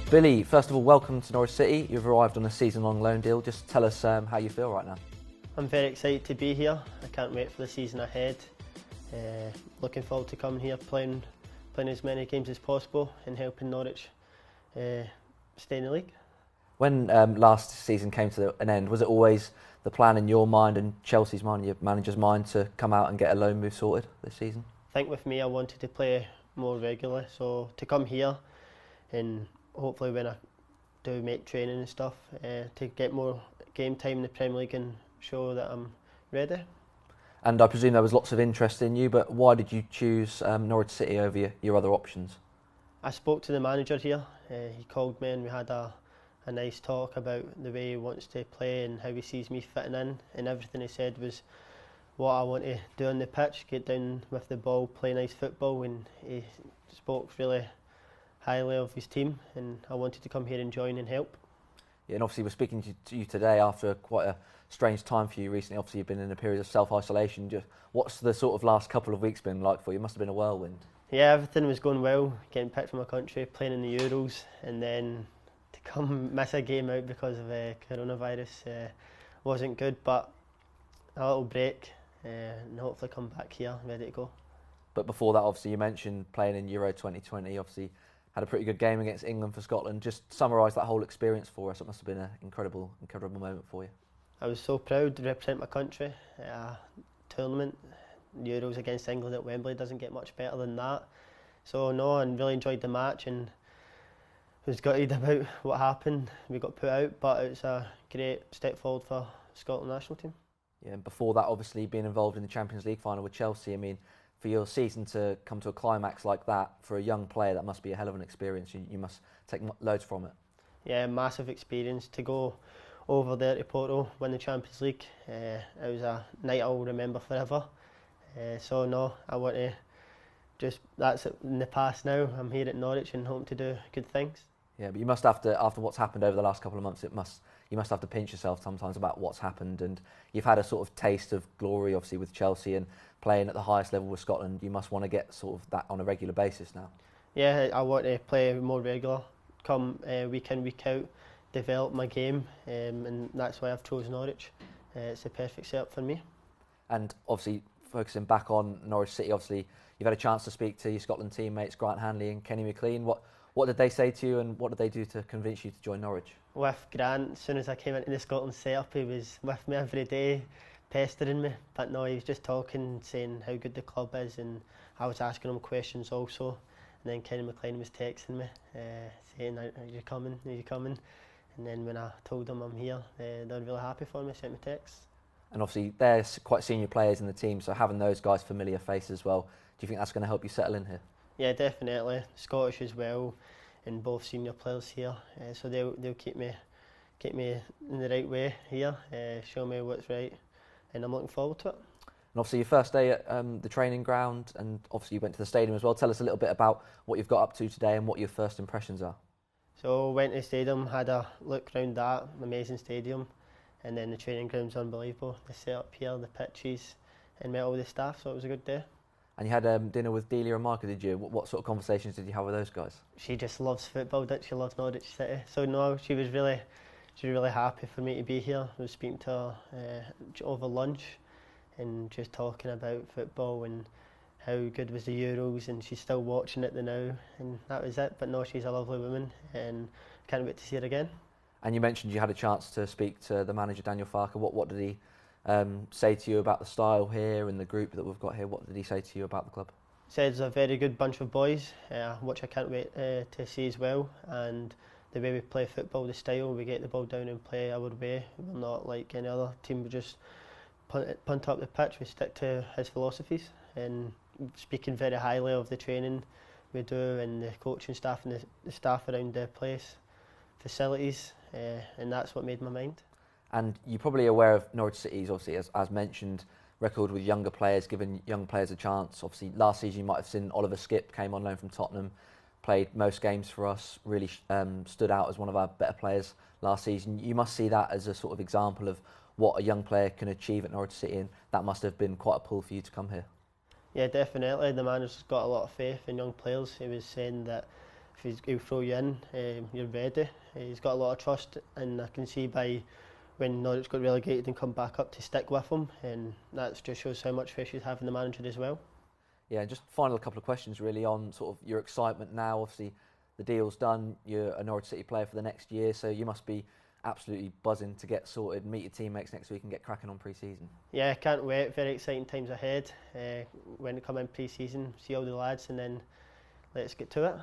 Billy, first of all, welcome to Norwich City. You've arrived on a season-long loan deal. Just tell us how you feel right now. I'm very excited to be here. I can't wait for the season ahead. Looking forward to coming here, playing as many games as possible and helping Norwich stay in the league. When last season came to an end, was it always the plan in your mind and Chelsea's mind, your manager's mind, to come out and get a loan move sorted this season? I think with me, I wanted to play more regularly, so to come here and hopefully when I do make training and stuff, to get more game time in the Premier League and show that I'm ready. And I presume there was lots of interest in you, but why did you choose Norwich City over your other options? I spoke to the manager here. He called me and we had a nice talk about the way he wants to play and how he sees me fitting in, and everything he said was what I want to do on the pitch, get down with the ball, play nice football, and he spoke really highly of his team, and I wanted to come here and join and help. Yeah, and obviously we're speaking to you today after quite a strange time for you recently. Obviously you've been in a period of self-isolation. Just what's the sort of last couple of weeks been like for you? It must have been a whirlwind. Yeah, everything was going well, getting picked for my country, playing in the Euros, and then to come miss a game out because of coronavirus wasn't good, but a little break and hopefully come back here ready to go. But before that, obviously you mentioned playing in Euro 2020, obviously had a pretty good game against England for Scotland. Just summarise that whole experience for us. It must have been an incredible moment for you. I was so proud to represent my country at a tournament. Euros against England at Wembley doesn't get much better than that. So no, I really enjoyed the match and was gutted about what happened. We got put out, but it's a great step forward for the Scotland national team. Yeah, and before that, obviously being involved in the Champions League final with Chelsea. I mean, for your season to come to a climax like that, for a young player, that must be a hell of an experience. You must take loads from it. Yeah, massive experience to go over there to Porto, win the Champions League. It was a night I'll remember forever. So no, I want to that's in the past now. I'm here at Norwich and hoping to do good things. Yeah, but you must have to, after what's happened over the last couple of months, you must have to pinch yourself sometimes about what's happened, and you've had a sort of taste of glory, obviously, with Chelsea and playing at the highest level with Scotland. You must want to get sort of that on a regular basis now. Yeah, I want to play more regular, come week in, week out, develop my game, and that's why I've chosen Norwich. It's a perfect setup for me. And obviously, focusing back on Norwich City, obviously, you've had a chance to speak to your Scotland teammates, Grant Hanley and Kenny McLean. What did they say to you, and what did they do to convince you to join Norwich? With Grant, as soon as I came into the Scotland setup, he was with me every day, pestering me. But no, he was just talking, saying how good the club is, and I was asking him questions also. And then Kenny McLean was texting me, saying, "Are you coming? Are you coming?" And then when I told them I'm here, they were really happy for me, sent me texts. And obviously, they're quite senior players in the team, so having those guys familiar faces as well, do you think that's going to help you settle in here? Yeah, definitely. Scottish as well, and both senior players here, so they'll keep me in the right way here, show me what's right, and I'm looking forward to it. And obviously, your first day at the training ground, and obviously you went to the stadium as well. Tell us a little bit about what you've got up to today and what your first impressions are. So went to the stadium, had a look around that amazing stadium, and then the training ground's unbelievable. The setup here, the pitches, and met all the staff, so it was a good day. And you had dinner with Delia and Micah, did you? What sort of conversations did you have with those guys? She just loves football, doesn't she? Loves Norwich City. So no, she was really happy for me to be here. I was speaking to her over lunch and just talking about football and how good was the Euros, and she's still watching it now, and that was it. But no, she's a lovely woman and can't wait to see her again. And you mentioned you had a chance to speak to the manager, Daniel Farke. What did he say to you about the style here and the group that we've got here? What did he say to you about the club? Said it's a very good bunch of boys, which I can't wait to see as well. And the way we play football, the style, we get the ball down and play our way. We're not like any other team, we just punt up the pitch. We stick to his philosophies, and speaking very highly of the training we do and the coaching staff and the staff around the place, facilities, and that's what made my mind. And you're probably aware of Norwich City's, obviously, as mentioned, record with younger players, giving young players a chance. Obviously, last season you might have seen Oliver Skipp came on loan from Tottenham, played most games for us, really stood out as one of our better players last season. You must see that as a sort of example of what a young player can achieve at Norwich City, and that must have been quite a pull for you to come here. Yeah, definitely. The manager's got a lot of faith in young players. He was saying that he'll throw you in, you're ready. He's got a lot of trust, and I can see by when Norwich got relegated and come back up to stick with him, and that just shows how much faith you have in the manager as well. Yeah, just final couple of questions really on sort of your excitement now. Obviously, the deal's done. You're a Norwich City player for the next year, so you must be absolutely buzzing to get sorted, meet your teammates next week and get cracking on pre-season. Yeah, can't wait. Very exciting times ahead. When to come in pre-season, see all the lads, and then let's get to it.